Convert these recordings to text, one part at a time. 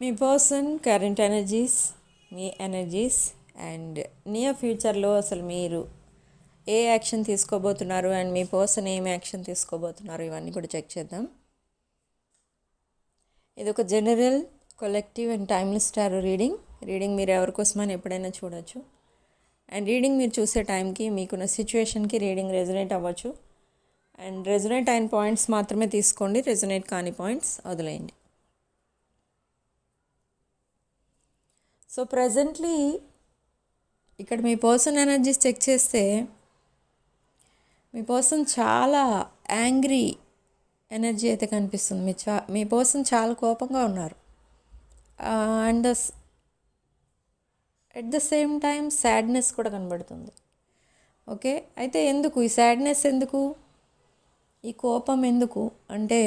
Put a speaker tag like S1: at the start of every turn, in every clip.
S1: Me person current energies, me energies and near ఫ్యూచర్లో అసలు మీరు ఏ యాక్షన్ తీసుకోబోతున్నారు అండ్ మీ పర్సన్ ఏం యాక్షన్ తీసుకోబోతున్నారు ఇవన్నీ కూడా చెక్ చేద్దాం. ఇది ఒక general collective and timeless tarot reading మీరు ఎవరి కోసమని ఎప్పుడైనా చూడొచ్చు. అండ్ రీడింగ్ మీరు చూసే టైంకి మీకున్న సిచ్యువేషన్కి రీడింగ్ రెజొనేట్ అవ్వచ్చు. అండ్ రెజొనేట్ అయిన పాయింట్స్ మాత్రమే తీసుకోండి, రెజొనేట్ కాని పాయింట్స్ వదిలేయండి. సో ప్రజెంట్లీ ఇక్కడ మీ పర్సన్ ఎనర్జీస్ చెక్ చేస్తే మీ పర్సన్ చాలా యాంగ్రీ ఎనర్జీ అయితే కనిపిస్తుంది. మీ పర్సన్ చాలా కోపంగా ఉన్నారు. And at the same time sadness కూడా కనబడుతుంది. ఓకే, అయితే ఎందుకు ఈ సాడ్నెస్, ఎందుకు ఈ కోపం ఎందుకు అంటే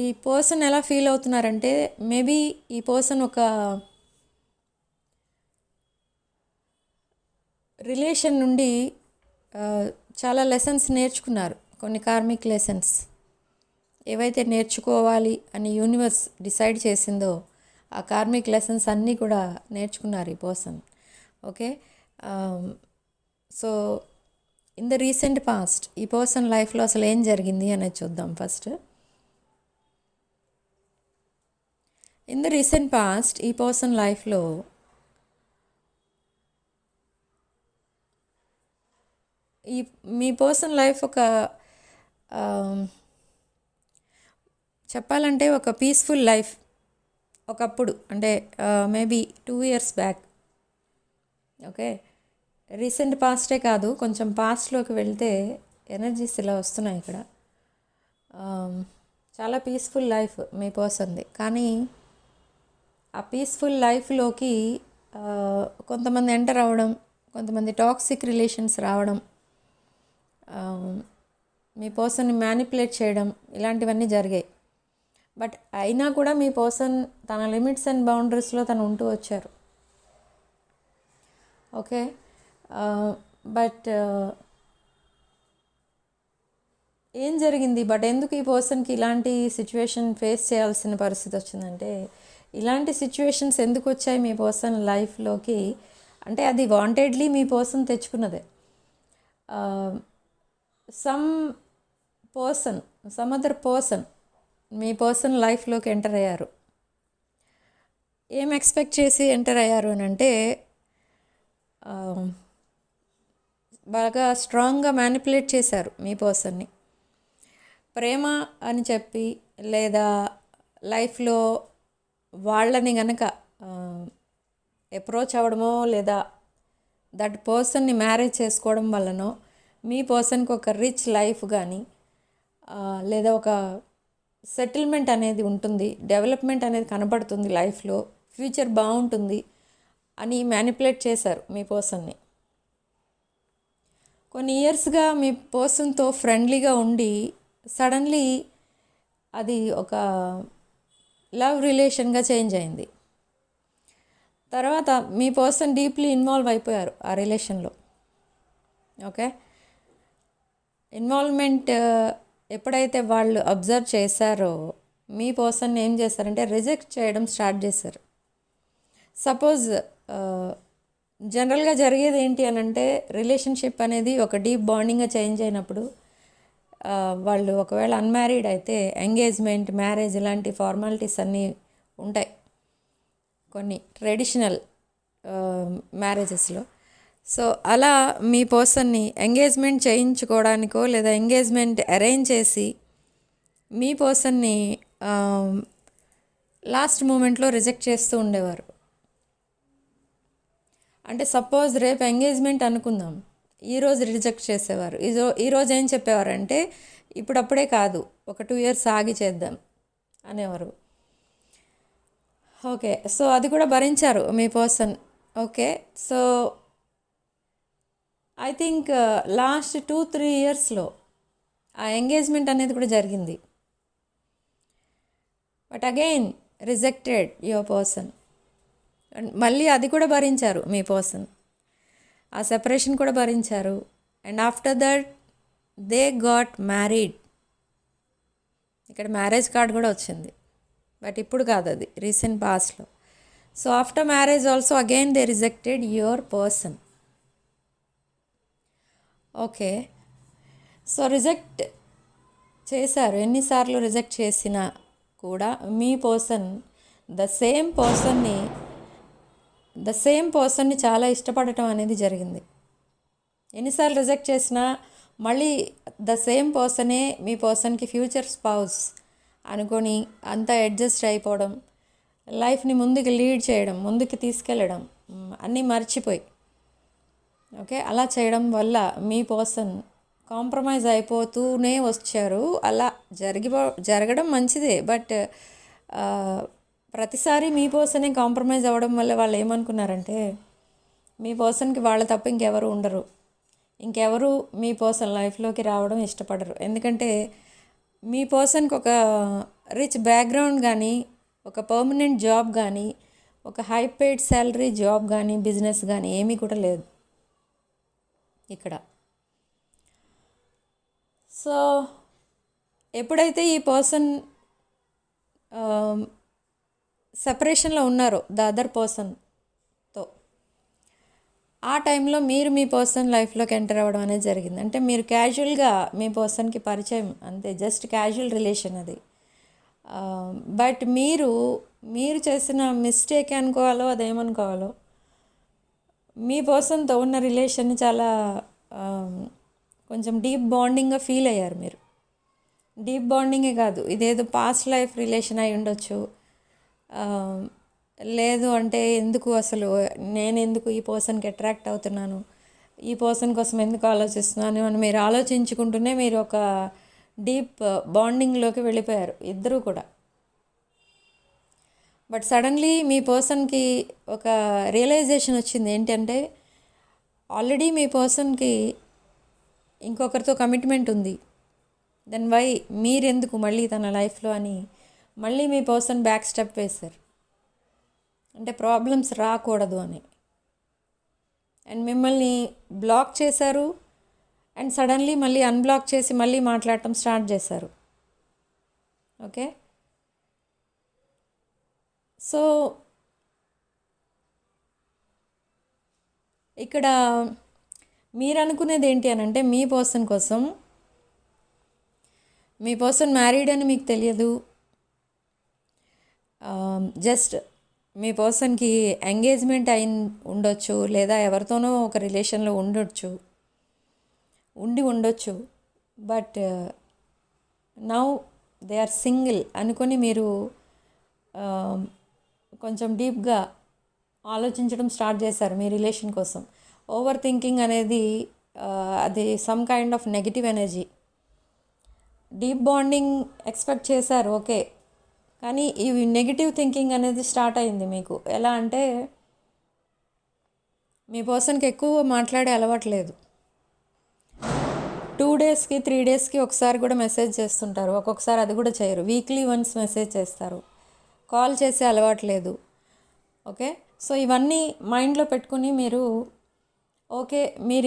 S1: ఈ పర్సన్ ఎలా ఫీల్ అవుతున్నారంటే మేబీ ఈ పర్సన్ ఒక రిలేషన్ నుండి చాలా లెసన్స్ నేర్చుకున్నారు. కొన్ని కార్మిక్ లెసన్స్ ఏవైతే నేర్చుకోవాలి అని యూనివర్స్ డిసైడ్ చేసిందో ఆ కార్మిక్ లెసన్స్ అన్నీ కూడా నేర్చుకున్నారు ఈ person. Okay, so in the recent past ఈ పర్సన్ లైఫ్లో అసలు ఏం జరిగింది అనేది చూద్దాం. First in the recent past ఈ పర్సన్ లైఫ్లో మీ పర్సన్ లైఫ్ ఒక చెప్పాలంటే ఒక పీస్ఫుల్ లైఫ్ ఒకప్పుడు, అంటే maybe 2 years back. Okay, recent paste కాదు, కొంచెం పాస్ట్లోకి వెళ్తే ఎనర్జీస్ ఇలా వస్తున్నాయి ఇక్కడ. చాలా పీస్ఫుల్ లైఫ్ మీ పర్సన్ది. కానీ ఆ పీస్ఫుల్ లైఫ్లోకి కొంతమంది ఎంటర్ అవ్వడం, కొంతమంది టాక్సిక్ రిలేషన్స్ రావడం, మీ పర్సన్ని మ్యానిపులేట్ చేయడం, ఇలాంటివన్నీ జరిగాయి. బట్ అయినా కూడా మీ పర్సన్ తన లిమిట్స్ అండ్ బౌండరీస్లో తను ఉంటూ వచ్చారు. ఓకే, బట్ ఏం జరిగింది, బట్ ఎందుకు ఈ పర్సన్కి ఇలాంటి సిచ్యువేషన్ ఫేస్ చేయాల్సిన పరిస్థితి వచ్చిందంటే, ఇలాంటి సిచ్యువేషన్స్ ఎందుకు వచ్చాయి మీ పర్సన్ లైఫ్లోకి అంటే అది వాంటెడ్లీ మీ పర్సన్ తెచ్చుకున్నదే. సమ్ అదర్ పర్సన్ మీ పర్సన్ లైఫ్లోకి ఎంటర్ అయ్యారు. ఏం ఎక్స్పెక్ట్ చేసి ఎంటర్ అయ్యారు అని అంటే బాగా స్ట్రాంగ్గా మ్యానిపులేట్ చేశారు మీ పర్సన్ని. ప్రేమ అని చెప్పి లేదా లైఫ్లో వాళ్ళని గనక అప్రోచ్ అవ్వడమో లేదా దట్ పర్సన్ని మ్యారేజ్ చేసుకోవడం వల్లనో మీ పర్సన్కి ఒక రిచ్ లైఫ్ కానీ లేదా ఒక సెటిల్మెంట్ అనేది ఉంటుంది, డెవలప్మెంట్ అనేది కనబడుతుంది, లైఫ్లో ఫ్యూచర్ బాగుంటుంది అని మ్యానిపులేట్ చేశారు మీ పర్సన్ని. కొన్ని ఇయర్స్గా మీ పర్సన్తో ఫ్రెండ్లీగా ఉండి సడన్లీ అది ఒక లవ్ రిలేషన్గా చేంజ్ అయింది. తర్వాత మీ పర్సన్ డీప్లీ ఇన్వాల్వ్ అయిపోయారు ఆ రిలేషన్లో. ఓకే, ఇన్వాల్వ్మెంట్ ఎప్పుడైతే వాళ్ళు అబ్జర్వ్ చేశారో మీ పర్సన్ ఏం చేశారంటే రిజెక్ట్ చేయడం స్టార్ట్ చేశారు. సపోజ్ జనరల్గా జరిగేది ఏంటి అని అంటే రిలేషన్షిప్ అనేది ఒక డీప్ బాండింగ్గా చేంజ్ అయినప్పుడు వాళ్ళు ఒకవేళ అన్మ్యారీడ్ అయితే ఎంగేజ్మెంట్, మ్యారేజ్ ఇలాంటి ఫార్మాలిటీస్ అన్నీ ఉంటాయి కొన్ని ట్రెడిషనల్ మ్యారేజెస్లో. సో అలా మీ పర్సన్ని ఎంగేజ్మెంట్ చేయించుకోవడానికో లేదా ఎంగేజ్మెంట్ అరేంజ్ చేసి మీ పర్సన్ని లాస్ట్ మూమెంట్లో రిజెక్ట్ చేస్తూ ఉండేవారు. అంటే సపోజ్ రేపు ఎంగేజ్మెంట్ అనుకుందాం, ఈరోజు రిజెక్ట్ చేసేవారు. ఈరోజు ఏం చెప్పేవారంటే ఇప్పుడప్పుడే కాదు, ఒక 2 years ఆగి చేద్దాం అనేవారు. ఓకే, సో అది కూడా భరించారు మీ person. Okay, so I think last 2-3 yearsలో ఆ ఎంగేజ్మెంట్ అనేది కూడా జరిగింది. But again rejected your person. మళ్ళీ అది కూడా భరించారు మీ పర్సన్, ఆ సెపరేషన్ కూడా భరించారు. And after that they got married. ఇక్కడ మ్యారేజ్ కార్డ్ కూడా వచ్చింది, బట్ ఇప్పుడు కాదు, అది రీసెంట్ పాస్ట్లో. So after marriage also again they rejected your person. Okay, so reject చేశారు. ఎన్నిసార్లు రిజెక్ట్ చేసినా కూడా మీ పర్సన్ ద సేమ్ పర్సన్ని చాలా ఇష్టపడటం అనేది జరిగింది. ఎన్నిసార్లు రిజెక్ట్ చేసినా మళ్ళీ ద సేమ్ పర్సనే మీ పర్సన్కి ఫ్యూచర్ స్పౌస్ అనుకొని అంతా అడ్జస్ట్ అయిపోవడం, లైఫ్ని ముందుకు లీడ్ చేయడం, ముందుకు తీసుకెళ్ళడం, అన్నీ మర్చిపోయి, ఓకే, అలా చేయడం వల్ల మీ పర్సన్ కాంప్రమైజ్ అయిపోతూనే వచ్చారు. అలా జరగడం మంచిదే, బట్ ప్రతిసారి మీ పర్సనే కాంప్రమైజ్ అవ్వడం వల్ల వాళ్ళు ఏమనుకున్నారంటే మీ పర్సన్కి వాళ్ళ తప్ప ఇంకెవరు ఉండరు, ఇంకెవరు మీ పర్సన్ లైఫ్లోకి రావడం ఇష్టపడరు. ఎందుకంటే మీ పర్సన్కి ఒక రిచ్ బ్యాక్గ్రౌండ్ కానీ, ఒక పర్మనెంట్ జాబ్ కానీ, ఒక హై పెయిడ్ శాలరీ జాబ్ కానీ, బిజినెస్ కానీ ఏమీ కూడా లేదు ఇక్కడ. సో ఎప్పుడైతే ఈ పర్సన్ సెపరేషన్లో ఉన్నారో ద అదర్ పర్సన్తో, ఆ టైంలో మీరు మీ పర్సన్ లైఫ్లోకి ఎంటర్ అవ్వడం అనేది జరిగింది. అంటే మీరు క్యాజువల్గా మీ పర్సన్కి పరిచయం, అంతే, జస్ట్ క్యాజువల్ రిలేషన్ అది. బట్ మీరు చేసిన మిస్టేక్ అనుకోవాలో అదేమనుకోవాలో, మీ పర్సన్తో ఉన్న రిలేషన్ని చాలా కొంచెం డీప్ బాండింగ్గా ఫీల్ అయ్యారు మీరు. డీప్ బాండింగే కాదు, ఇదేదో పాస్ట్ లైఫ్ రిలేషన్ అయి ఉండొచ్చు. లేదు అంటే నేను ఎందుకు ఈ పర్సన్కి అట్రాక్ట్ అవుతున్నాను, ఈ పర్సన్ కోసం ఎందుకు ఆలోచిస్తున్నాను అని మీరు ఆలోచించుకుంటూనే మీరు ఒక డీప్ బాండింగ్లోకి వెళ్ళిపోయారు ఇద్దరూ కూడా. బట్ సడన్లీ మీ పర్సన్కి ఒక రియలైజేషన్ వచ్చింది. ఏంటంటే ఆల్రెడీ మీ పర్సన్కి ఇంకొకరితో కమిట్మెంట్ ఉంది, దెన్ వై మీరెందుకు మళ్ళీ తన లైఫ్లో అని మళ్ళీ మీ పర్సన్ బ్యాక్ స్టెప్ వేశారు. అంటే ప్రాబ్లమ్స్ రాకూడదు అని. అండ్ మిమ్మల్ని బ్లాక్ చేశారు, అండ్ సడన్లీ మళ్ళీ అన్బ్లాక్ చేసి మళ్ళీ మాట్లాడటం స్టార్ట్ చేశారు. ఓకే, సో ఇక్కడ మీరు అనుకునేది ఏంటి అని అంటే, మీ పర్సన్ కోసం, మీ పర్సన్ మ్యారీడ్ అని మీకు తెలియదు, జస్ట్ మీ పర్సన్కి ఎంగేజ్మెంట్ ఉండొచ్చు, లేదా ఎవరితోనో ఒక రిలేషన్లో ఉండొచ్చు. But now they are single అనుకొని మీరు కొంచెం డీప్గా ఆలోచించడం స్టార్ట్ చేశారు మీ రిలేషన్ కోసం. ఓవర్ థింకింగ్ అనేది అది some kind of negative energy. Deep bonding expect చేశారు, ఓకే, కానీ ఈ నెగిటివ్ థింకింగ్ అనేది స్టార్ట్ అయింది మీకు. ఎలా అంటే మీ పర్సన్కి ఎక్కువ మాట్లాడే అలవాటు లేదు. 2 డేస్కి 3 డేస్కి ఒకసారి కూడా మెసేజ్ చేస్తుంటారు, ఒక్కొక్కసారి అది కూడా చేయరు. వీక్లీ వన్స్ మెసేజ్ చేస్తారు, కాల్ చేసే అలవాటు లేదు. ఓకే, సో ఇవన్నీ మైండ్లో పెట్టుకుని మీరు ఓకే మీరు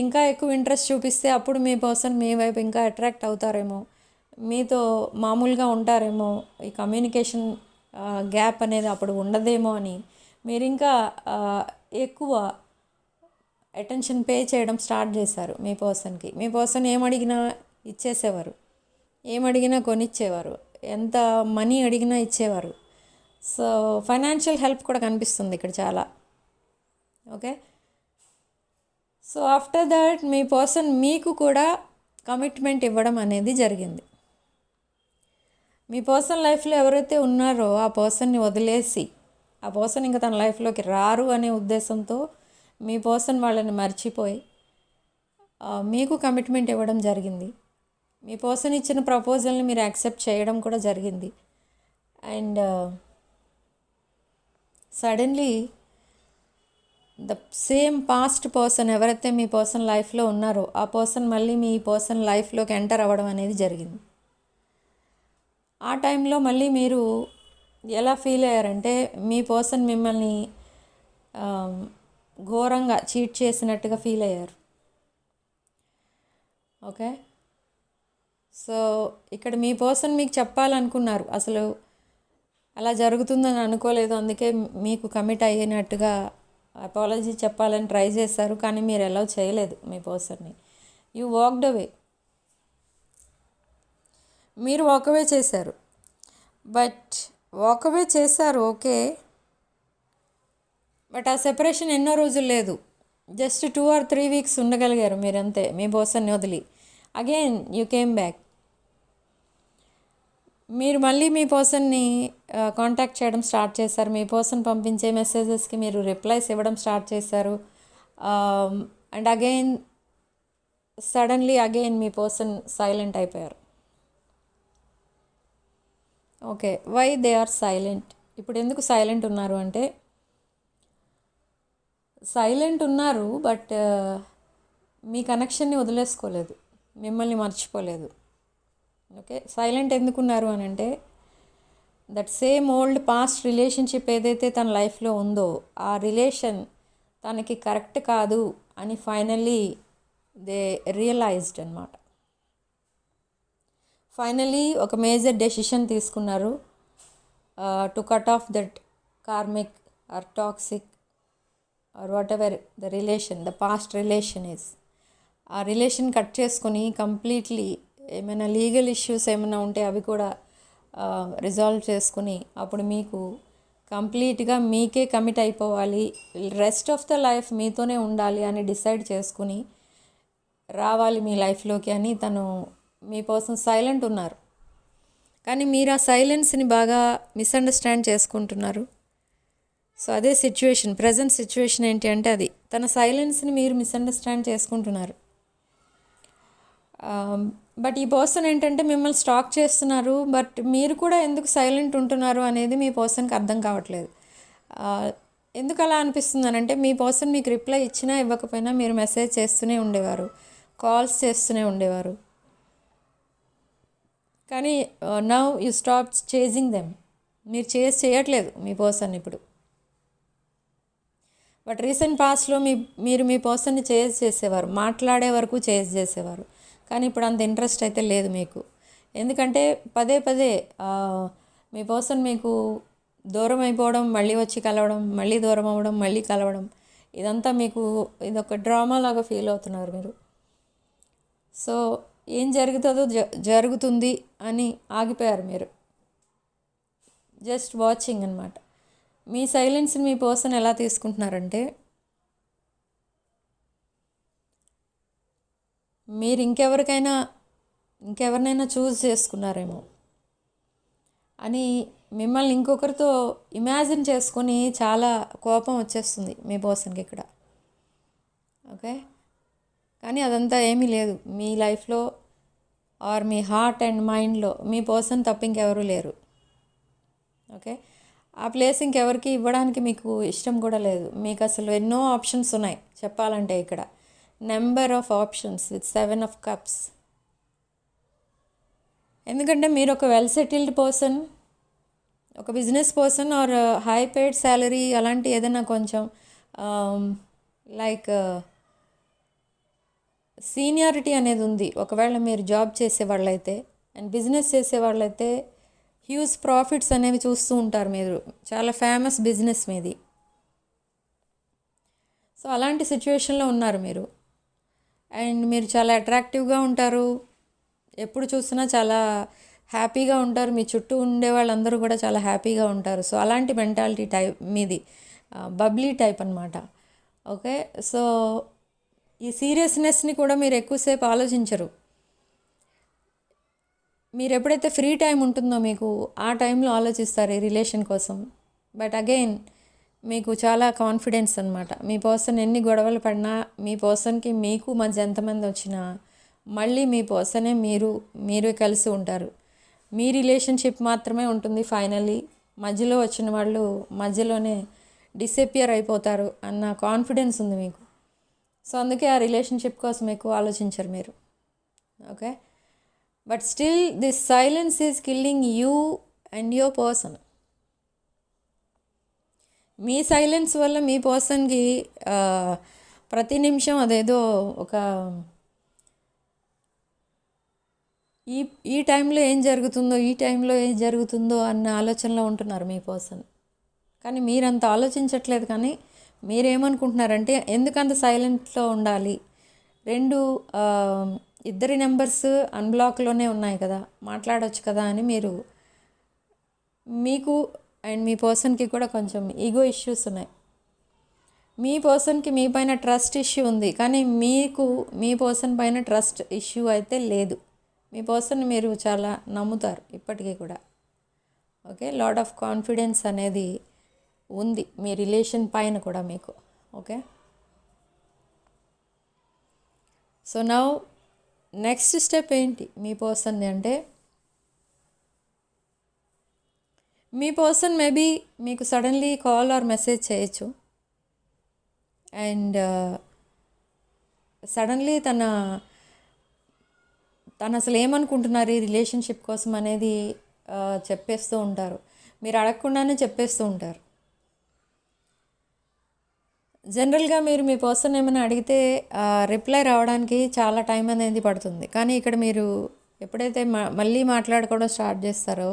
S1: ఇంకా ఎక్కువ ఇంట్రెస్ట్ చూపిస్తే అప్పుడు మీ పర్సన్ మీ వైపు ఇంకా అట్రాక్ట్ అవుతారేమో, మీతో మామూలుగా ఉంటారేమో, ఈ కమ్యూనికేషన్ గ్యాప్ అనేది అప్పుడు ఉండదేమో అని మీరు ఇంకా ఎక్కువ అటెన్షన్ పే చేయడం స్టార్ట్ చేశారు మీ పర్సన్కి. మీ పర్సన్ ఏమడిగినా ఇచ్చేసేవారు, ఏమడిగినా కొనిచ్చేవారు, ఎంత మనీ అడిగినా ఇచ్చేవారు. సో ఫైనాన్షియల్ హెల్ప్ కూడా కనిపిస్తుంది ఇక్కడ చాలా. Okay, so after that me person మీకు కూడా కమిట్మెంట్ ఇవ్వడం అనేది జరిగింది. మీ పర్సన్ లైఫ్లో ఎవరైతే ఉన్నారో ఆ పర్సన్ని వదిలేసి ఆ పర్సన్ ఇంకా తన లైఫ్లోకి రారు అనే ఉద్దేశంతో మీ పర్సన్ వాళ్ళని మర్చిపోయి మీకు కమిట్మెంట్ ఇవ్వడం జరిగింది. మీ పర్సన్ ఇచ్చిన ప్రపోజల్ని మీరు యాక్సెప్ట్ చేయడం కూడా జరిగింది. And suddenly the same past person ఎవరైతే మీ పర్సన్ లైఫ్లో ఉన్నారో ఆ పర్సన్ మళ్ళీ మీ పర్సన్ లైఫ్లోకి ఎంటర్ అవ్వడం అనేది జరిగింది. ఆ టైంలో మళ్ళీ మీరు ఎలా ఫీల్ అయ్యారంటే మీ పర్సన్ మిమ్మల్ని ఘోరంగా చీట్ చేసినట్టుగా ఫీల్ అయ్యారు. ఓకే, సో ఇక్కడ మీ పర్సన్ మీకు చెప్పాలనుకున్నారు, అసలు అలా జరుగుతుందని అనుకోలేదు, అందుకే మీకు కమిట్ అయినట్టుగా అపాలజీ చెప్పాలని ట్రై చేశారు, కానీ మీరు ఎలా చేయలేదు మీ పర్సన్ని. యూ వాక్డ్ అవే, మీరు వాకవే చేశారు. బట్ వాకవే చేశారు ఓకే, బట్ ఆ సెపరేషన్ ఎన్నో రోజులు లేదు, జస్ట్ 2 or 3 weeks ఉండగలిగారు మీరంతే మీ పర్సన్ని వదిలి. Again you came back. మీరు మళ్ళీ మీ పర్సన్ని కాంటాక్ట్ చేయడం స్టార్ట్ చేశారు, మీ పర్సన్ పంపించే మెసేజెస్కి మీరు రిప్లైస్ ఇవ్వడం స్టార్ట్ చేశారు. అండ్ అగైన్ సడన్లీ అగైన్ మీ పర్సన్ సైలెంట్ అయిపోయారు. Okay, why they are silent? ఇప్పుడు ఎందుకు సైలెంట్ ఉన్నారు అంటే, సైలెంట్ ఉన్నారు బట్ మీ కనెక్షన్ని వదిలేసుకోలేదు, మిమ్మల్ని మర్చిపోలేదు. ఓకే, సైలెంట్ ఎందుకున్నారు అని అంటే, that same old past relationship ఏదైతే తన లైఫ్లో ఉందో ఆ రిలేషన్ తనకి కరెక్ట్ కాదు అని ఫైనల్లీ దే రియలైజ్డ్ అనమాట. ఫైనలీ ఒక మేజర్ డెసిషన్ తీసుకున్నారు to cut off that karmic or toxic or whatever the relation, the past relation is. ఆ రిలేషన్ కట్ చేసుకొని కంప్లీట్లీ ఏమైనా లీగల్ ఇష్యూస్ ఏమైనా ఉంటే అవి కూడా రిజాల్వ్ చేసుకుని అప్పుడు మీకు కంప్లీట్గా మీకే కమిట్ అయిపోవాలి, రెస్ట్ ఆఫ్ ద లైఫ్ మీతోనే ఉండాలి అని డిసైడ్ చేసుకుని రావాలి మీ లైఫ్లోకి అని తను మీ పర్సన్ సైలెంట్ ఉన్నారు. కానీ మీరు ఆ సైలెన్స్ని బాగా మిస్అండర్స్టాండ్ చేసుకుంటున్నారు. సో అదే సిచ్యువేషన్, ప్రజెంట్ సిచ్యువేషన్ ఏంటి అంటే అది తన సైలెన్స్ని మీరు మిస్అండర్స్టాండ్ చేసుకుంటున్నారు. బట్ ఈ పర్సన్ ఏంటంటే మిమ్మల్ని స్టాక్ చేస్తున్నారు, బట్ మీరు కూడా ఎందుకు సైలెంట్ ఉంటున్నారు అనేది మీ పర్సన్కి అర్థం కావట్లేదు. ఎందుకు అలా అనిపిస్తుంది అని అంటే, మీ పర్సన్ మీకు రిప్లై ఇచ్చినా ఇవ్వకపోయినా మీరు మెసేజ్ చేస్తూనే ఉండేవారు, కాల్స్ చేస్తూనే ఉండేవారు. కానీ now you stop chasing them, మీరు చేయట్లేదు మీ పర్సన్ ఇప్పుడు. బట్ రీసెంట్ పాస్ట్లో మీరు మీ పర్సన్ని చేసేవారు, మాట్లాడే వరకు చేసేవారు. కానీ ఇప్పుడు అంత ఇంట్రెస్ట్ అయితే లేదు మీకు. ఎందుకంటే పదే పదే మీ పర్సన్ మీకు దూరం అయిపోవడం, మళ్ళీ వచ్చి కలవడం, మళ్ళీ దూరం అవ్వడం, మళ్ళీ కలవడం, ఇదంతా మీకు ఇదొక డ్రామా లాగా ఫీల్ అవుతున్నారు మీరు. సో ఏం జరుగుతుందో జరుగుతుంది అని ఆగిపోయారు మీరు, జస్ట్ వాచింగ్ అనమాట. మీ సైలెన్స్ని మీ పర్సన్ ఎలా తీసుకుంటున్నారంటే, మీరు ఇంకెవరినైనా చూస్ చేసుకున్నారేమో అని మిమ్మల్ని ఇంకొకరితో ఇమాజిన్ చేసుకొని చాలా కోపం వచ్చేస్తుంది మీ పర్సన్కి ఇక్కడ. ఓకే, కానీ అదంతా ఏమీ లేదు మీ లైఫ్లో ఆర్ మీ హార్ట్ అండ్ మైండ్లో మీ పర్సన్ తప్ప ఇంకెవరూ లేరు. ఓకే, ఆ ప్లేస్ ఇంకెవరికి ఇవ్వడానికి మీకు ఇష్టం కూడా లేదు. మీకు అసలు ఎన్నో ఆప్షన్స్ ఉన్నాయి చెప్పాలంటే, ఇక్కడ number of options with 7 of cups. ఎందుకంటే మీరు ఒక వెల్ సెటిల్డ్ పర్సన్, ఒక business person or high paid salary అలాంటి ఏదైనా కొంచెం లైక్ సీనియారిటీ అనేది ఉంది. ఒకవేళ మీరు జాబ్ చేసేవాళ్ళైతే అండ్ బిజినెస్ చేసేవాళ్ళైతే హ్యూజ్ ప్రాఫిట్స్ అనేవి చూస్తూ ఉంటారు మీరు, చాలా ఫేమస్ బిజినెస్ మీది. సో అలాంటి సిచ్యువేషన్లో ఉన్నారు మీరు. అండ్ మీరు చాలా అట్రాక్టివ్గా ఉంటారు, ఎప్పుడు చూసినా చాలా హ్యాపీగా ఉంటారు, మీ చుట్టూ ఉండే వాళ్ళందరూ కూడా చాలా హ్యాపీగా ఉంటారు. సో అలాంటి మెంటాలిటీ టైప్ మీది, బబ్లీ టైప్ అనమాట. ఓకే, సో ఈ సీరియస్నెస్ని కూడా మీరు ఎక్కువసేపు ఆలోచించరు. మీరు ఎప్పుడైతే ఫ్రీ టైం ఉంటుందో మీకు ఆ టైంలో ఆలోచిస్తారు ఈ రిలేషన్ కోసం. బట్ అగైన్ మీకు చాలా కాన్ఫిడెన్స్ అనమాట. మీ పర్సన్ ఎన్ని గొడవలు పడినా, మీ పర్సన్కి మీకు మధ్య ఎంతమంది వచ్చినా మళ్ళీ మీ పర్సనే మీరు కలిసి ఉంటారు. మీ రిలేషన్షిప్ మాత్రమే ఉంటుంది ఫైనల్లీ. మధ్యలో వచ్చిన వాళ్ళు మధ్యలోనే డిసపియర్ అయిపోతారు అన్న కాన్ఫిడెన్స్ ఉంది మీకు. సో అందుకే ఆ రిలేషన్షిప్ కోసం ఎక్కువ ఆలోచించరు మీరు. Okay, but still this silence is killing you and your person. Me silence వల్ల మీ పర్సన్కి ప్రతి నిమిషం అదేదో ఒక ఈ ఈ టైంలో ఏం జరుగుతుందో అన్న ఆలోచనలో ఉంటున్నారు మీ పర్సన్. కానీ మీరంత ఆలోచించట్లేదు. కానీ మీరేమనుకుంటున్నారంటే ఎందుకంత సైలెంట్లో ఉండాలి, ఇద్దరి నెంబర్స్ అన్బ్లాక్లోనే ఉన్నాయి కదా, మాట్లాడవచ్చు కదా అని మీకు అండ్ మీ పర్సన్కి కూడా కొంచెం ఈగో ఇష్యూస్ ఉన్నాయి. మీ పర్సన్కి మీ పైన ట్రస్ట్ ఇష్యూ ఉంది, కానీ మీకు మీ పర్సన్ పైన ట్రస్ట్ ఇష్యూ అయితే లేదు. మీ పర్సన్ మీరు చాలా నమ్ముతారు ఇప్పటికీ కూడా. ఓకే, లాట్ ఆఫ్ కాన్ఫిడెన్స్ అనేది ఉంది మీ రిలేషన్ పైన కూడా మీకు. Okay, so now next step ఏంటి మీ పర్సన్ది అంటే, మీ పర్సన్ మేబీ మీకు సడన్లీ కాల్ ఆర్ మెసేజ్ చేయొచ్చు. అండ్ సడన్లీ తను అసలు ఏమనుకుంటున్నారు ఈ రిలేషన్షిప్ కోసం అనేది చెప్పేస్తూ ఉంటారు. మీరు అడగకుండానే చెప్పేస్తూ ఉంటారు. జనరల్గా మీరు మీ పర్సన్ ఏమైనా అడిగితే రిప్లై రావడానికి చాలా టైం అనేది పడుతుంది. కానీ ఇక్కడ మీరు ఎప్పుడైతే మళ్ళీ మాట్లాడుకోవడం స్టార్ట్ చేస్తారో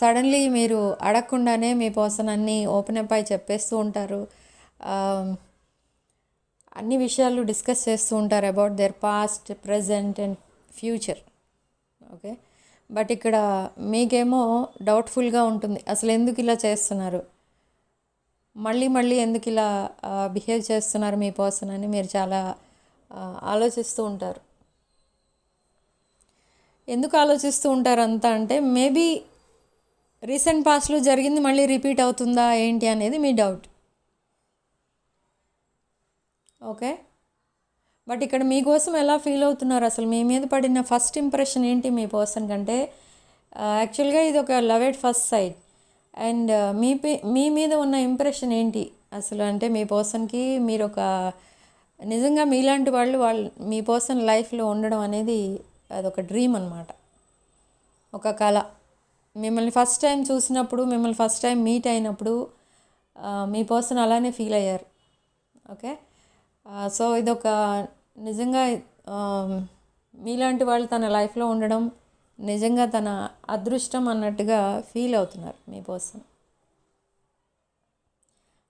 S1: సడన్లీ మీరు అడగకుండానే మీ పర్సన్ అన్నీ ఓపెన్ అప్ అయి చెప్పేస్తూ ఉంటారు. అన్ని విషయాలు డిస్కస్ చేస్తూ ఉంటారు about their past, present and future. Okay, but ఇక్కడ మీకేమో డౌట్ఫుల్గా ఉంటుంది, అసలు ఎందుకు ఇలా చేస్తున్నారు, మళ్ళీ ఎందుకు ఇలా బిహేవ్ చేస్తున్నారు మీ పర్సన్ అని మీరు చాలా ఆలోచిస్తూ ఉంటారు. ఎందుకు ఆలోచిస్తూ ఉంటారు అంతా అంటే, మేబీ రీసెంట్ పాస్ట్లో జరిగింది మళ్ళీ రిపీట్ అవుతుందా ఏంటి అనేది మీ డౌట్. ఓకే, బట్ ఇక్కడ మీకోసం ఎలా ఫీల్ అవుతున్నారు, అసలు మీ మీద పడిన ఫస్ట్ ఇంప్రెషన్ ఏంటి మీ పర్సన్ కంటే? యాక్చువల్గా ఇది ఒక love at first sight. And మీ మీద ఉన్న ఇంప్రెషన్ ఏంటి అసలు అంటే, మీ పర్సన్కి మీరు ఒక నిజంగా మీలాంటి వాళ్ళు మీ పర్సన్ లైఫ్లో ఉండడం అనేది అదొక డ్రీమ్ అన్నమాట, ఒక కళ. మిమ్మల్ని ఫస్ట్ టైం చూసినప్పుడు, మిమ్మల్ని ఫస్ట్ టైం మీట్ అయినప్పుడు మీ పర్సన్ అలానే ఫీల్ అయ్యారు. ఓకే, సో ఇదొక నిజంగా మీలాంటి వాళ్ళు తన లైఫ్లో ఉండడం నిజంగా తన అదృష్టం అన్నట్టుగా ఫీల్ అవుతున్నారు మీ పర్సన్.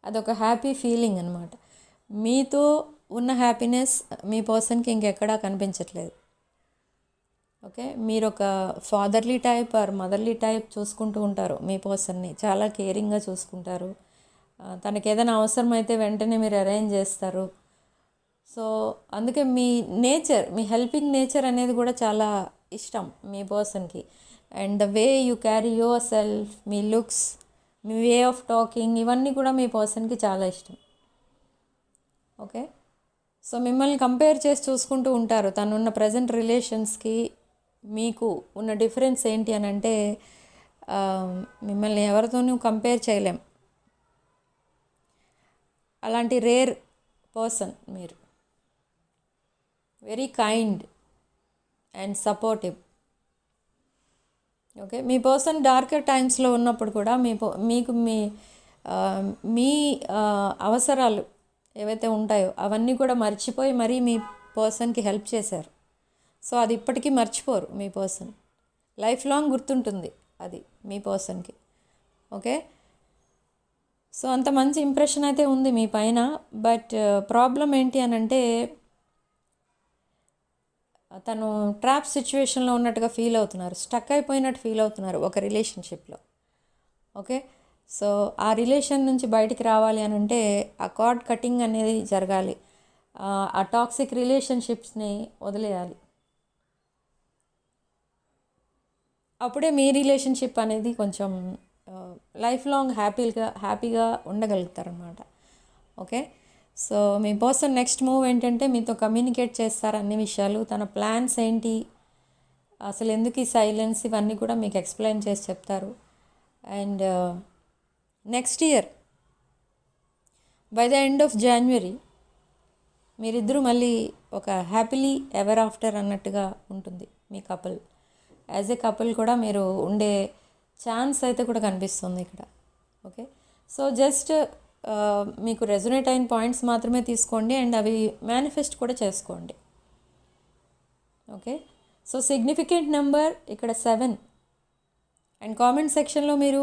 S1: అదొక హ్యాపీ ఫీలింగ్ అనమాట. మీతో ఉన్న హ్యాపీనెస్ మీ పర్సన్కి ఇంకెక్కడా కనిపించట్లేదు. ఓకే, మీరు ఒక fatherly type or motherly type చూసుకుంటూ ఉంటారు మీ పర్సన్ని, చాలా కేరింగ్గా చూసుకుంటారు. తనకి ఏదైనా అవసరమైతే వెంటనే మీరు అరేంజ్ చేస్తారు. సో అందుకే మీ నేచర్, మీ హెల్పింగ్ నేచర్ అనేది కూడా చాలా ఇష్టం మీ పర్సన్కి. And the way you carry your self, me looks, me way of talking, ఇవన్నీ కూడా మీ పర్సన్కి చాలా ఇష్టం. ఓకే, సో మిమ్మల్ని కంపేర్ చేసి చూసుకుంటూ ఉంటారు. తనున్న ప్రజెంట్ రిలేషన్స్కి మీకు ఉన్న డిఫరెన్స్ ఏంటి అని అంటే, మిమ్మల్ని ఎవరితోనూ కంపేర్ చేయలేం. అలాంటి రేర్ పర్సన్ మీరు. Very kind and supportive. Okay, me person darker టైమ్స్లో ఉన్నప్పుడు కూడా మీకు మీ అవసరాలు ఏవైతే ఉంటాయో అవన్నీ కూడా మర్చిపోయి మరీ మీ పర్సన్కి హెల్ప్ చేశారు. సో అది ఇప్పటికీ మర్చిపోరు మీ పర్సన్, లైఫ్ లాంగ్ గుర్తుంటుంది అది మీ పర్సన్కి. ఓకే, సో అంత మంచి ఇంప్రెషన్ అయితే ఉంది మీ పైన. బట్ ప్రాబ్లం ఏంటి అని అంటే, తను ట్రాప్ సిచ్యువేషన్లో ఉన్నట్టుగా ఫీల్ అవుతున్నారు, స్టక్ అయిపోయినట్టు ఫీల్ అవుతున్నారు ఒక రిలేషన్షిప్లో. ఓకే, సో ఆ రిలేషన్ నుంచి బయటికి రావాలి అని అంటే ఆ కార్డ్ కటింగ్ అనేది జరగాలి, ఆ టాక్సిక్ రిలేషన్షిప్స్ని వదిలేయాలి. అప్పుడే మీ రిలేషన్షిప్ అనేది కొంచెం లైఫ్ లాంగ్ హ్యాపీగా ఉండగలుగుతారనమాట. ఓకే, సో మీ పర్సన్ నెక్స్ట్ మూవ్ ఏంటంటే మీతో కమ్యూనికేట్ చేస్తారు అన్ని విషయాలు. తన ప్లాన్స్ ఏంటి, అసలు ఎందుకు ఈ సైలెన్స్, ఇవన్నీ కూడా మీకు ఎక్స్ప్లెయిన్ చేసి చెప్తారు. And next year by the end of January మీరిద్దరూ మళ్ళీ ఒక హ్యాపీలీ ఎవర్ ఆఫ్టర్ అన్నట్టుగా ఉంటుంది మీ కపుల్. యాజ్ ఏ కపుల్ కూడా మీరు ఉండే ఛాన్స్ అయితే కూడా కనిపిస్తుంది ఇక్కడ. ఓకే, సో జస్ట్ మీకు రెజొనేట్ అయిన పాయింట్స్ మాత్రమే తీసుకోండి అండ్ అవి మేనిఫెస్ట్ కూడా చేసుకోండి. ఓకే, సో సిగ్నిఫికెంట్ నెంబర్ ఇక్కడ 7. అండ్ కామెంట్ సెక్షన్లో మీరు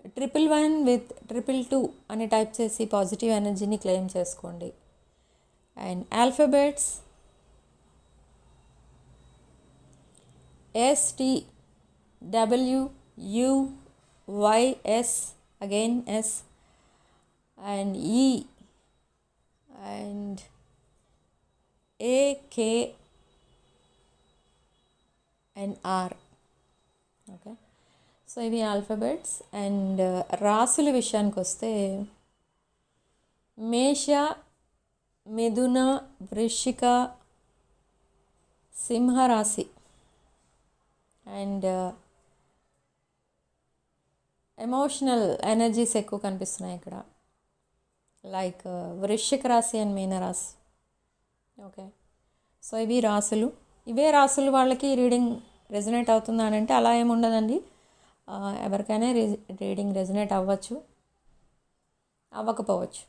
S1: 111 విత్ 222 అని టైప్ చేసి పాజిటివ్ ఎనర్జీని క్లెయిమ్ చేసుకోండి. And alphabets STWUYS, again S, and E, and AK and R. Okay, so ఇవి ఆల్ఫాబెట్స్. అండ్ రాసుల విషయానికి వస్తే మేష, మిథున, వృశ్చిక, సింహరాశి. అండ్ ఎమోషనల్ ఎనర్జీస్ ఎక్కువ కనిపిస్తున్నాయి ఇక్కడ, లైక్ వృశ్చిక రాశి అండ్ మీనరాశి. ఓకే, సో ఇవి రాసులు. ఇవే రాసులు వాళ్ళకి రీడింగ్ రెజనేట్ అవుతుందా అని అంటే అలా ఏమి ఉండదండి. ఎవరికైనా రీడింగ్ రెజనేట్ అవ్వచ్చు, అవ్వకపోవచ్చు.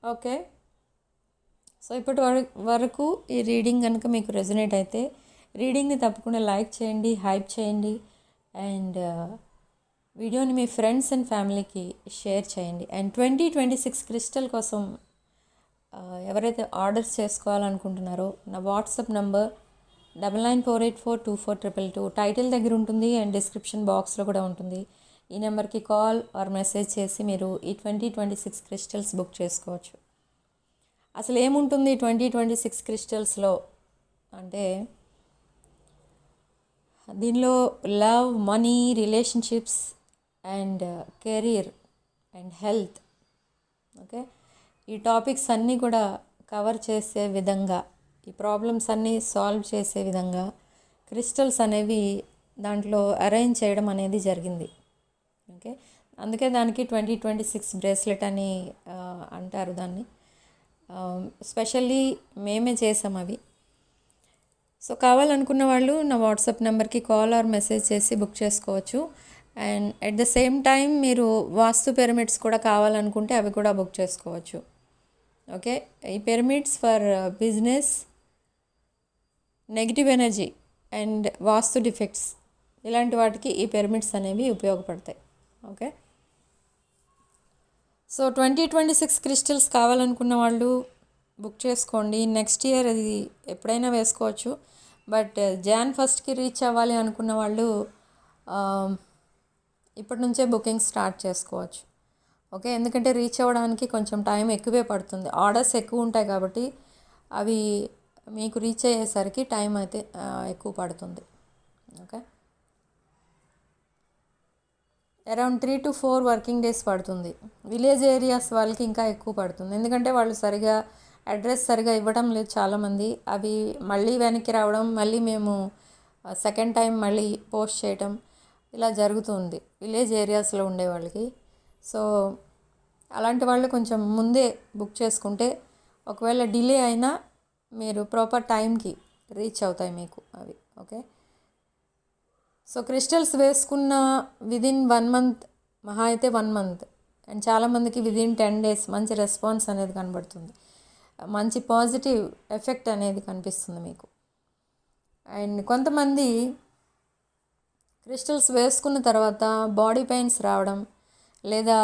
S1: ఓకే, సో ఇప్పటి వరకు ఈ రీడింగ్ కనుక మీకు రెజనేట్ అయితే రీడింగ్ని తప్పకుండా లైక్ చేయండి, హైప్ చేయండి. అండ్ వీడియోని మీ ఫ్రెండ్స్ అండ్ ఫ్యామిలీకి షేర్ చేయండి. అండ్ 2026 క్రిస్టల్ కోసం ఎవరైతే ఆర్డర్స్ చేసుకోవాలనుకుంటున్నారో నా వాట్సాప్ నంబర్ 9948424222 టైటిల్ దగ్గర ఉంటుంది అండ్ డిస్క్రిప్షన్ బాక్స్లో కూడా ఉంటుంది. ఈ నెంబర్కి కాల్ ఆర్ మెసేజ్ చేసి మీరు ఈ 2026 క్రిస్టల్స్ బుక్ చేసుకోవచ్చు. అసలు ఏముంటుంది 2026 క్రిస్టల్స్లో అంటే దీనిలో love, money, relationships and career and health, okay, ఈ టాపిక్స్ అన్నీ కూడా కవర్ చేసే విధంగా, ఈ ప్రాబ్లమ్స్ అన్నీ సాల్వ్ చేసే విధంగా క్రిస్టల్స్ అనేవి దాంట్లో అరేంజ్ చేయడం అనేది జరిగింది. ఓకే, అందుకే దానికి 2026 బ్రేస్లెట్ అని అంటారు దాన్ని. స్పెషల్లీ మేమే చేసాం అవి. సో కావాలనుకున్న వాళ్ళు నా వాట్సాప్ నెంబర్కి కాల్ ఆర్ మెసేజ్ చేసి బుక్ చేసుకోవచ్చు. And at the same time మీరు వాస్తు పిరమిడ్స్ కూడా కావాలనుకుంటే అవి కూడా బుక్ చేసుకోవచ్చు. ఓకే, ఈ pyramids for business, negative energy and vastu defects ఇలాంటి వాటికి ఈ పిరమిడ్స్ అనేవి ఉపయోగపడతాయి. ఓకే, సో 2026 క్రిస్టల్స్ కావాలనుకున్న వాళ్ళు బుక్ చేసుకోండి. నెక్స్ట్ ఇయర్ అది ఎప్పుడైనా వేసుకోవచ్చు. బట్ Jan 1కి రీచ్ అవ్వాలి అనుకున్న వాళ్ళు ఇప్పటి నుంచే బుకింగ్ స్టార్ట్ చేసుకోవచ్చు. ఓకే, ఎందుకంటే రీచ్ అవ్వడానికి కొంచెం టైం ఎక్కువే పడుతుంది. ఆర్డర్స్ ఎక్కువ ఉంటాయి కాబట్టి అవి మీకు రీచ్ అయ్యేసరికి టైం అయితే ఎక్కువ పడుతుంది. Okay, around 3 to 4 working days పడుతుంది. విలేజ్ ఏరియాస్ వాళ్ళకి ఇంకా ఎక్కువ పడుతుంది, ఎందుకంటే వాళ్ళు సరిగా అడ్రస్ సరిగా ఇవ్వడం లేదు చాలామంది. అవి మళ్ళీ వెనక్కి రావడం, మళ్ళీ మేము సెకండ్ టైం మళ్ళీ పోస్ట్ చేయటం ఇలా జరుగుతుంది విలేజ్ ఏరియాస్లో ఉండే వాళ్ళకి. సో అలాంటి వాళ్ళు కొంచెం ముందే బుక్ చేసుకుంటే ఒకవేళ డిలే అయినా మీరు ప్రాపర్ టైంకి రీచ్ అవుతాయి మీకు అవి. ఓకే, సో క్రిస్టల్స్ వేసుకున్న విదిన్ 1 month, మహా అయితే 1 month, అండ్ చాలామందికి విదిన్ 10 days మంచి రెస్పాన్స్ అనేది కనబడుతుంది, మంచి పాజిటివ్ ఎఫెక్ట్ అనేది కనిపిస్తుంది మీకు. అండ్ కొంతమంది క్రిస్టల్స్ వేసుకున్న తర్వాత బాడీ పెయిన్స్ రావడం లేదా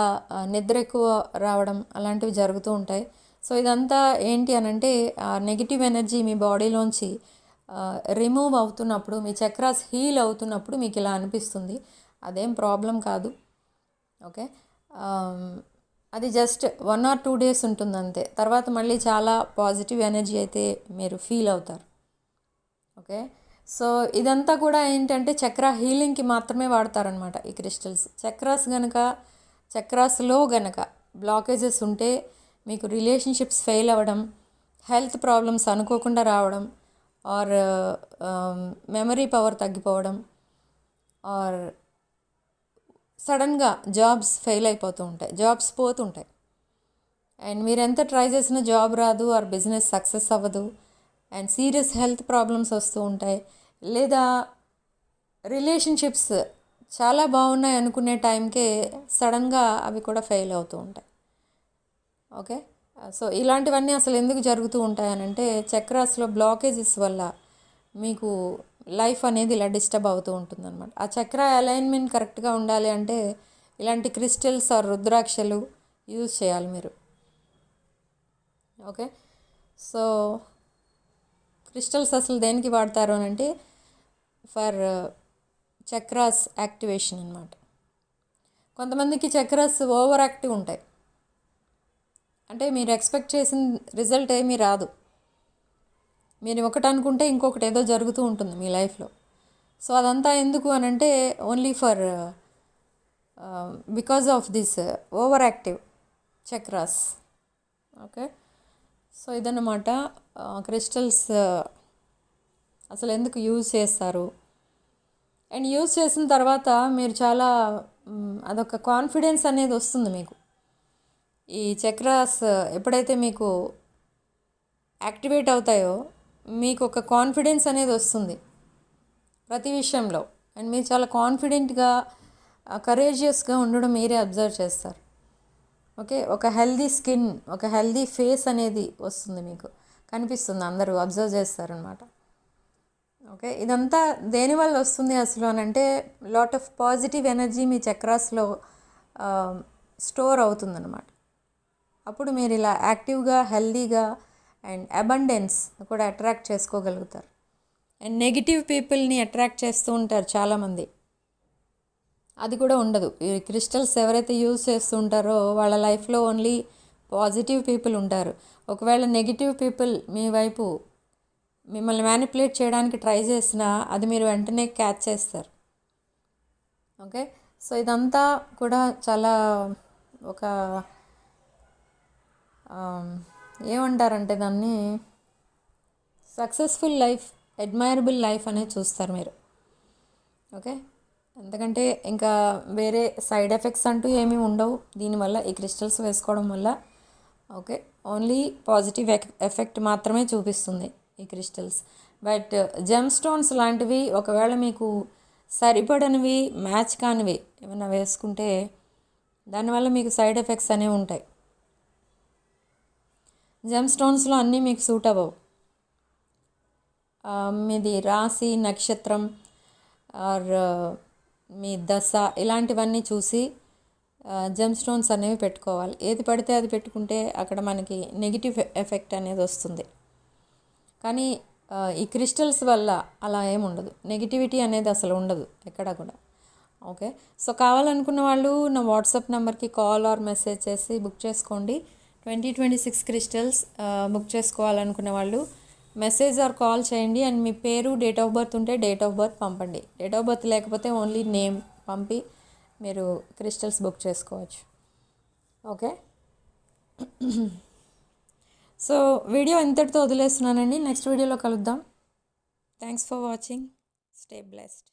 S1: నిద్ర ఎక్కువ రావడం అలాంటివి జరుగుతూ ఉంటాయి. సో ఇదంతా ఏంటి అని అంటే నెగిటివ్ ఎనర్జీ మీ బాడీలోంచి రిమూవ్ అవుతున్నప్పుడు, మీ చక్రాస్ హీల్ అవుతున్నప్పుడు మీకు ఇలా అనిపిస్తుంది. అదేం ప్రాబ్లం కాదు. ఓకే, అది జస్ట్ 1 or 2 days ఉంటుంది అంతే. తర్వాత మళ్ళీ చాలా పాజిటివ్ ఎనర్జీ అయితే మీరు ఫీల్ అవుతారు. ఓకే, సో ఇదంతా కూడా ఏంటంటే చక్ర హీలింగ్కి మాత్రమే వాడతారనమాట ఈ క్రిస్టల్స్. చక్రాస్లో గనక బ్లాకేజెస్ ఉంటే మీకు రిలేషన్షిప్స్ ఫెయిల్ అవ్వడం, హెల్త్ ప్రాబ్లమ్స్ అనుకోకుండా రావడం, ఆర్ మెమరీ పవర్ తగ్గిపోవడం, ఆర్ సడన్గా జాబ్స్ ఫెయిల్ అయిపోతూ ఉంటాయి, జాబ్స్ పోతుంటాయి. అండ్ మీరు ఎంత ట్రై చేసినా జాబ్ రాదు, ఆర్ బిజినెస్ సక్సెస్ అవ్వదు, అండ్ సీరియస్ హెల్త్ ప్రాబ్లమ్స్ వస్తూ ఉంటాయి. లేదా రిలేషన్షిప్స్ చాలా బాగున్నాయి అనుకునే టైంకే సడన్గా అవి కూడా ఫెయిల్ అవుతూ ఉంటాయి. ఓకే, సో ఇలాంటివన్నీ అసలు ఎందుకు జరుగుతూ ఉంటాయనంటే చక్రాస్లో బ్లాకేజెస్ వల్ల మీకు లైఫ్ అనేది ఇలా డిస్టర్బ్ అవుతూ ఉంటుందన్నమాట. ఆ చక్ర అలైన్మెంట్ కరెక్ట్గా ఉండాలి అంటే ఇలాంటి క్రిస్టల్స్ ఆర్ రుద్రాక్షలు యూజ్ చేయాలి మీరు. ఓకే, సో క్రిస్టల్స్ అసలు దేనికి వాడతారు అని అంటే ఫర్ చక్రాస్ యాక్టివేషన్ అన్నమాట. కొంతమందికి చక్రాస్ ఓవర్ యాక్టివ్ ఉంటాయి, అంటే మీరు ఎక్స్పెక్ట్ చేసిన రిజల్ట్ ఏమీ రాదు. మీరు ఒకటి అనుకుంటే ఇంకొకటి ఏదో జరుగుతూ ఉంటుంది మీ లైఫ్లో. సో అదంతా ఎందుకు అని అంటే only for because of this over active chakras. Okay, so ఇదన్నమాట క్రిస్టల్స్ అసలు ఎందుకు యూజ్ చేస్తారు. అండ్ యూజ్ చేసిన తర్వాత మీరు చాలా అదొక కాన్ఫిడెన్స్ అనేది వస్తుంది మీకు. ఈ చక్రాస్ ఎప్పుడైతే మీకు యాక్టివేట్ అవుతాయో మీకు ఒక కాన్ఫిడెన్స్ అనేది వస్తుంది ప్రతి విషయంలో. అండ్ మీరు చాలా కాన్ఫిడెంట్గా కరేజియస్గా ఉండడం మీరే అబ్జర్వ్ చేస్తారు. ఓకే, ఒక హెల్దీ స్కిన్, ఒక హెల్దీ ఫేస్ అనేది వస్తుంది మీకు, కనిపిస్తుంది, అందరూ అబ్జర్వ్ చేస్తారనమాట. ఓకే, ఇదంతా దేనివల్ల వస్తుంది అసలు అని అంటే లాట్ ఆఫ్ పాజిటివ్ ఎనర్జీ మీ చక్రాస్లో స్టోర్ అవుతుందన్నమాట. అప్పుడు మీరు ఇలా యాక్టివ్గా, హెల్దీగా అండ్ అబండెన్స్ కూడా అట్రాక్ట్ చేసుకోగలుగుతారు. అండ్ నెగిటివ్ పీపుల్ని అట్రాక్ట్ చేస్తూ ఉంటారు చాలామంది, అది కూడా ఉండదు. ఈ క్రిస్టల్స్ ఎవరైతే యూజ్ చేస్తూ ఉంటారో వాళ్ళ లైఫ్లో ఓన్లీ పాజిటివ్ పీపుల్ ఉంటారు. ఒకవేళ నెగిటివ్ పీపుల్ మీ వైపు మిమ్మల్ని మ్యానిపులేట్ చేయడానికి ట్రై చేసినా అది మీరు వెంటనే క్యాచ్ చేస్తారు. ఓకే, సో ఇదంతా కూడా చాలా ఒక ఏమంటారంటే దాన్ని సక్సెస్ఫుల్ లైఫ్, అడ్మైరబుల్ లైఫ్ అనేది చూస్తారు మీరు. ఓకే, ఎందుకంటే ఇంకా వేరే సైడ్ ఎఫెక్ట్స్ అంటూ ఏమీ ఉండవు దీనివల్ల, ఈ క్రిస్టల్స్ వేసుకోవడం వల్ల. ఓకే, ఓన్లీ పాజిటివ్ ఎఫెక్ట్ మాత్రమే చూపిస్తుంది ఈ క్రిస్టల్స్. బట్ జెమ్ స్టోన్స్ లాంటివి ఒకవేళ మీకు సరిపడనివి, మ్యాచ్ కానివి ఏమైనా వేసుకుంటే దానివల్ల మీకు సైడ్ ఎఫెక్ట్స్ అనేవి ఉంటాయి. జెమ్ స్టోన్స్లో అన్నీ మీకు సూట్ అవ్వవు. మీది రాశి, నక్షత్రం ఆర్ మీ దశ ఇలాంటివన్నీ చూసి జెమ్ స్టోన్స్ అనేవి పెట్టుకోవాలి. ఏది పడితే అది పెట్టుకుంటే అక్కడ మనకి నెగిటివ్ ఎఫెక్ట్ అనేది వస్తుంది. కానీ ఈ క్రిస్టల్స్ వల్ల అలా ఏముండదు, నెగిటివిటీ అనేది అసలు ఉండదు ఎక్కడ కూడా. ఓకే, సో కావాలనుకున్న వాళ్ళు నా వాట్సాప్ నెంబర్కి కాల్ ఆర్ మెసేజ్ చేసి బుక్ చేసుకోండి. 2026 క్రిస్టల్స్ బుక్ చేసుకోవాలనుకునే వాళ్ళు మెసేజ్ ఆర్ కాల్ చేయండి. అండ్ మీ పేరు, డేట్ ఆఫ్ బర్త్ ఉంటే డేట్ ఆఫ్ బర్త్ పంపండి. డేట్ ఆఫ్ బర్త్ లేకపోతే ఓన్లీ నేమ్ పంపి మీరు క్రిస్టల్స్ బుక్ చేసుకోవచ్చు. ఓకే, సో వీడియో ఇంతటితో వదిలేస్తున్నానండి. నెక్స్ట్ వీడియోలో కలుద్దాం. Thanks for watching. Stay blessed.